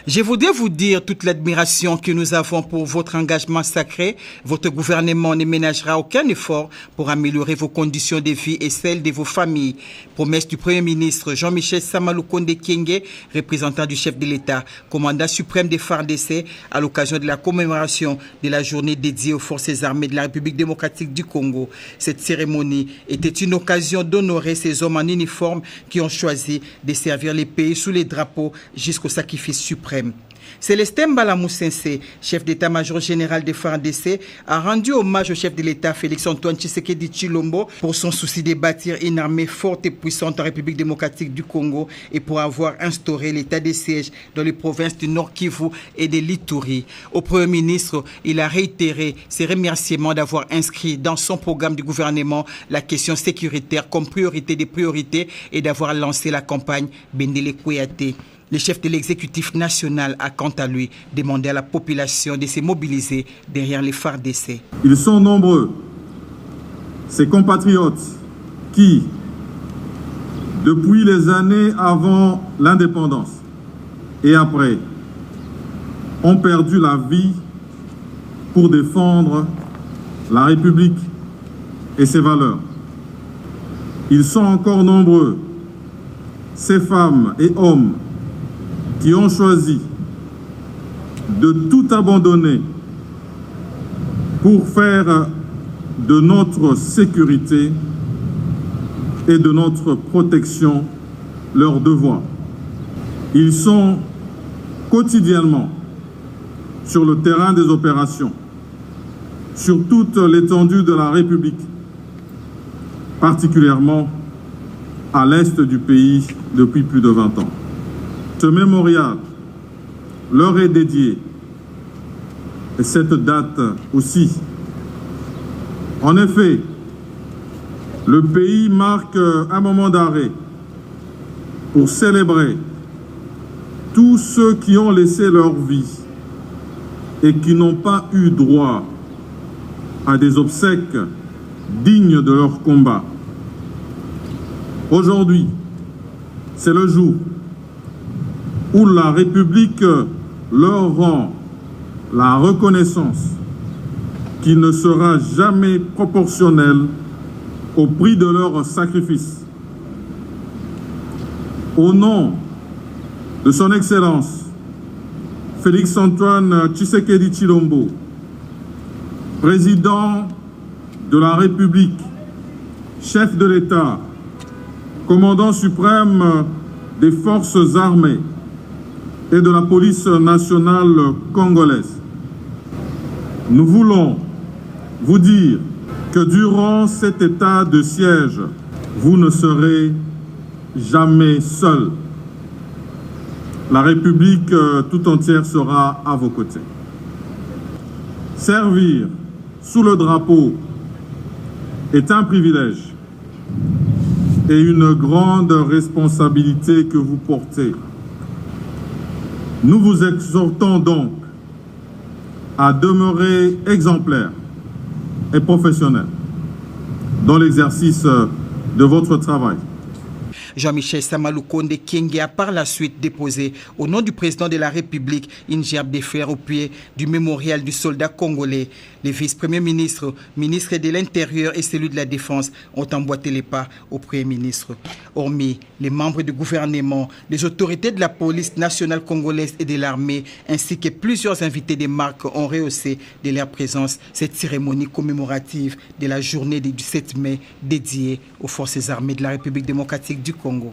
Je voudrais vous dire toute l'admiration que nous avons pour votre engagement sacré. Votre gouvernement ne ménagera aucun effort pour améliorer vos conditions de vie et celles de vos familles. Promesse du Premier ministre Jean-Michel Samalukonde Kyenge, représentant du chef de l'État, commandant suprême des FARDC, à l'occasion de la commémoration de la journée dédiée aux forces armées de la République démocratique du Congo. Cette cérémonie était une occasion d'honorer ces hommes en uniforme qui ont choisi de servir les pays sous les drapeaux jusqu'au sacrifice suprême. Célestin Mbala-Moussense, chef d'état-major général des FARDC, a rendu hommage au chef de l'État Félix-Antoine Tshisekedi Tshilombo pour son souci de bâtir une armée forte et puissante en République démocratique du Congo et pour avoir instauré l'état de siège dans les provinces du Nord Kivu et de l'Ituri. Au Premier ministre, il a réitéré ses remerciements d'avoir inscrit dans son programme du gouvernement la question sécuritaire comme priorité des priorités et d'avoir lancé la campagne Bendele Kouyaté. Le chef de l'exécutif national a quant à lui demandé à la population de se mobiliser derrière les FARDC. Ils sont nombreux, ces compatriotes qui, depuis les années avant l'indépendance et après, ont perdu la vie pour défendre la République et ses valeurs. Ils sont encore nombreux, ces femmes et hommes qui ont choisi de tout abandonner pour faire de notre sécurité et de notre protection leur devoir. Ils sont quotidiennement sur le terrain des opérations, sur toute l'étendue de la République, particulièrement à l'est du pays depuis plus de 20 ans. Ce mémorial leur est dédié, et cette date aussi. En effet, le pays marque un moment d'arrêt pour célébrer tous ceux qui ont laissé leur vie et qui n'ont pas eu droit à des obsèques dignes de leur combat. Aujourd'hui, c'est le jour où la République leur rend la reconnaissance qui ne sera jamais proportionnelle au prix de leur sacrifice. Au nom de son Excellence, Félix-Antoine Tshisekedi Tshilombo, président de la République, chef de l'État, commandant suprême des forces armées, et de la police nationale congolaise. Nous voulons vous dire que durant cet état de siège, vous ne serez jamais seul. La République tout entière sera à vos côtés. Servir sous le drapeau est un privilège et une grande responsabilité que vous portez. Nous vous exhortons donc à demeurer exemplaires et professionnels dans l'exercice de votre travail. Jean-Michel Samalukonde Kyenge a par la suite déposé au nom du président de la République une gerbe de fleurs au pied du mémorial du soldat congolais. Les vice-premiers ministres, ministres de l'Intérieur et celui de la Défense ont emboîté les pas au Premier ministre. Hormis les membres du gouvernement, les autorités de la police nationale congolaise et de l'armée, ainsi que plusieurs invités des marques ont rehaussé de leur présence cette cérémonie commémorative de la journée du 17 mai dédiée aux forces armées de la République démocratique du Congo.